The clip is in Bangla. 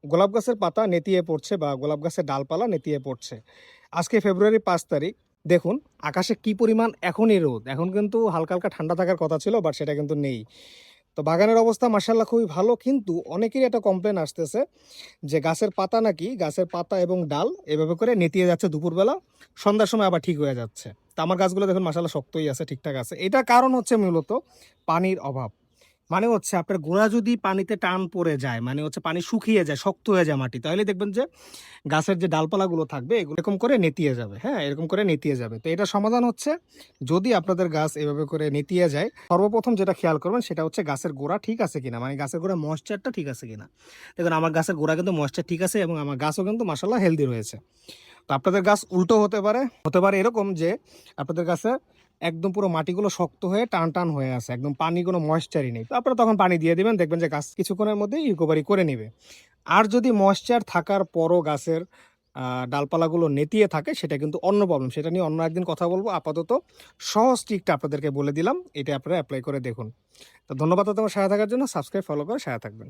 গোলাপ গাছের পাতা নেতিয়ে পড়ছে বা গোলাপ গাছের ডালপালা নেতিয়ে পড়ছে। আজকে ফেব্রুয়ারি ৫ তারিখ। দেখুন আকাশে কি পরিমাণ এখনই রোদ। এখন কিন্তু হালকা, হালকা ঠান্ডা থাকার কথা ছিল বাট সেটা কিন্তু নেই। তো বাগানের অবস্থা মাশাআল্লাহ খুবই ভালো, কিন্তু অনেকেরই একটা কমপ্লেইন আসতেছে যে গাছের পাতা এবং ডাল এভাবে করে নেতিয়ে যাচ্ছে দুপুরবেলা, সন্ধ্যার সময় আবার ঠিক হয়ে যাচ্ছে। তো আমার গাছগুলো দেখুন মাশাআল্লাহ শক্তই আছে, ঠিকঠাক আছে। এটার কারণ হচ্ছে মূলত পানির অভাব। মানে হচ্ছে আপনার গোড়া যদি পানিতে টান পড়ে যায়, মানে হচ্ছে পানি শুকিয়ে যায়, শক্ত হয়ে যায় মাটি, তাহলে দেখবেন যে গাছের যে ডালপালাগুলো থাকবে এগুলো এরকম করে নেতিয়ে যাবে। হ্যাঁ, এরকম করে নেতিয়ে যাবে। তো এটা সমাধান হচ্ছে, যদি আপনাদের গাছ এভাবে করে নেতিয়ে যায়, সর্বপ্রথম যেটা খেয়াল করবেন সেটা হচ্ছে গাছের গোড়া ঠিক আছে কিনা, মানে গাছের গোড়া ময়েশ্চারটা ঠিক আছে কিনা। দেখুন আমার গাছের গোড়া কিন্তু ময়েশ্চার ঠিক আছে এবং আমার গাছও কিন্তু মাশাআল্লাহ হেলদি রয়েছে। তো আপনাদের গাছ উল্টো হতে পারে এরকম যে আপনাদের গাছে একদম পুরো মাটিগুলো শক্ত হয়ে টান টান হয়ে আছে, একদম পানি কোনো ময়েশ্চারই নেই। তো আপনারা তখন পানি দিয়ে দিবেন, দেখবেন যে গাছ কিছুক্ষণের মধ্যেই রিকভারি করে নেবে। আর যদি ময়েশ্চার থাকার পরও গাছের ডালপালাগুলো নেতিয়ে থাকে, সেটা কিন্তু অন্য প্রবলেম, সেটা নিয়ে অন্য একদিন কথা বলবো। আপাতত সহজ ট্রিকটা আপনাদেরকে বলে দিলাম, এটা আপনারা অ্যাপ্লাই করে দেখুন। তো ধন্যবাদ তোমার সাথে থাকার জন্য। সাবস্ক্রাইব ফলো করে সাথে থাকবেন।